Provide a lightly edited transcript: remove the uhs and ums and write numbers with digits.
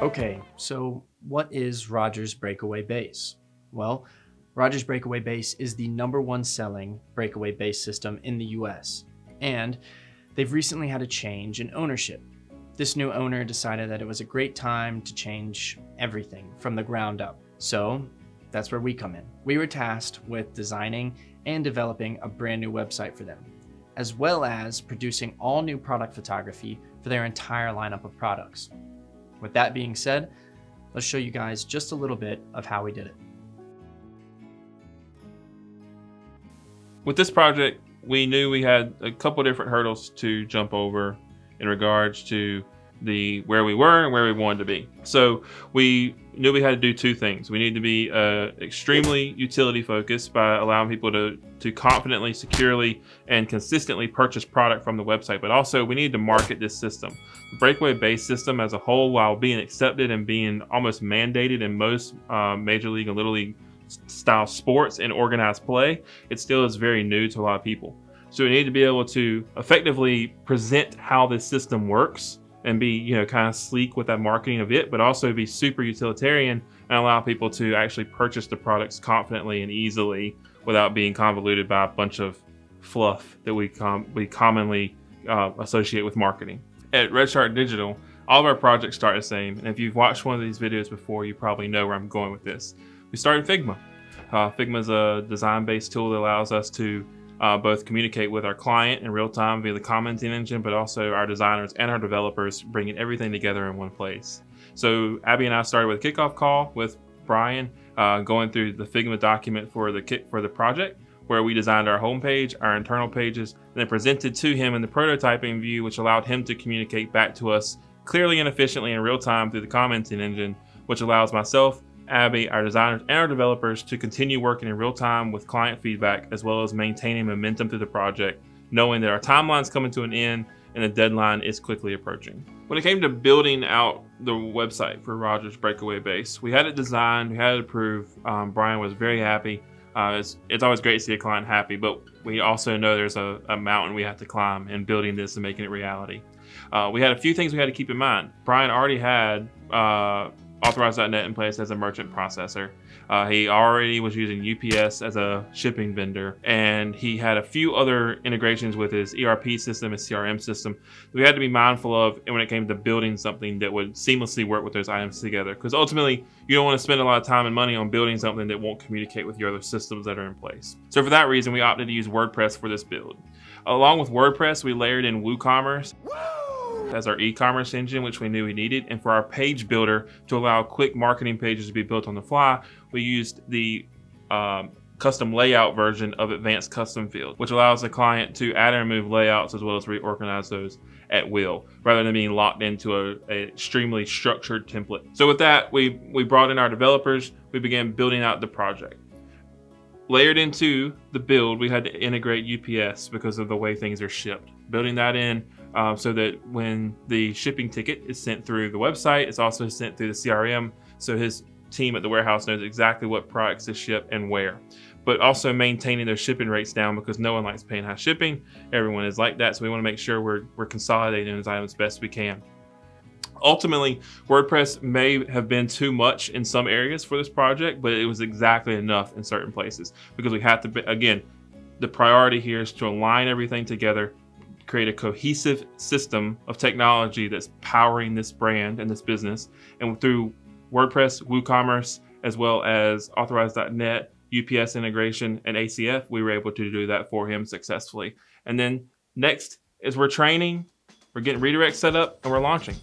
Okay, so what is Rogers Breakaway Base? Well, Rogers Breakaway Base is the #1 selling breakaway base system in the US, and they've recently had a change in ownership. This new owner decided that it was a great time to change everything from the ground up. So that's where we come in. We were tasked with designing and developing a brand new website for them, as well as producing all new product photography for their entire lineup of products. With that being said, let's show you guys just a little bit of how we did it. With this project, we knew we had a couple different hurdles to jump over in regards to where we were and where we wanted to be. So we knew we had to do two things. We needed to be extremely utility focused by allowing people to confidently, securely, and consistently purchase product from the website. But also we needed to market this system. The Breakaway base system as a whole, while being accepted and being almost mandated in most Major League and Little League style sports and organized play, it still is very new to a lot of people. So we need to be able to effectively present how this system works and be, kind of sleek with that marketing of it, but also be super utilitarian and allow people to actually purchase the products confidently and easily without being convoluted by a bunch of fluff that we commonly associate with marketing. At Red Shark Digital, all of our projects start the same. And if you've watched one of these videos before, you probably know where I'm going with this. We started Figma. Figma is a design-based tool that allows us to both communicate with our client in real time via the commenting engine, but also our designers and our developers, bringing everything together in one place. So Abby and I started with a kickoff call with Brian, going through the Figma document for the project, where we designed our homepage, our internal pages, and then presented to him in the prototyping view, which allowed him to communicate back to us clearly and efficiently in real time through the commenting engine, which allows myself, Abby, our designers, and our developers to continue working in real time with client feedback, as well as maintaining momentum through the project, knowing that our timeline's coming to an end and the deadline is quickly approaching. When it came to building out the website for Rogers Breakaway Base, we had it designed, we had it approved. Brian was very happy. It's always great to see a client happy, but we also know there's a mountain we have to climb in building this and making it reality. We had a few things we had to keep in mind. Brian already had Authorize.net in place as a merchant processor. He already was using UPS as a shipping vendor, and he had a few other integrations with his ERP system, his CRM system, that we had to be mindful of when it came to building something that would seamlessly work with those items together. Because ultimately, you don't want to spend a lot of time and money on building something that won't communicate with your other systems that are in place. So for that reason, we opted to use WordPress for this build. Along with WordPress, we layered in WooCommerce as our e-commerce engine, which we knew we needed. And for our page builder, to allow quick marketing pages to be built on the fly, we used the custom layout version of Advanced Custom Field, which allows the client to add and remove layouts as well as reorganize those at will, rather than being locked into an extremely structured template. So with that, we brought in our developers, we began building out the project. Layered into the build, we had to integrate UPS because of the way things are shipped. Building that in so that when the shipping ticket is sent through the website, it's also sent through the CRM, so his team at the warehouse knows exactly what products to ship and where. But also maintaining those shipping rates down, because no one likes paying high shipping. Everyone is like that, so we want to make sure we're consolidating those items best we can. Ultimately, WordPress may have been too much in some areas for this project, but it was exactly enough in certain places, because we have to, again, the priority here is to align everything together, create a cohesive system of technology that's powering this brand and this business. And through WordPress, WooCommerce, as well as Authorize.net, UPS integration, and ACF, we were able to do that for him successfully. And then next is we're training, we're getting redirects set up, and we're launching.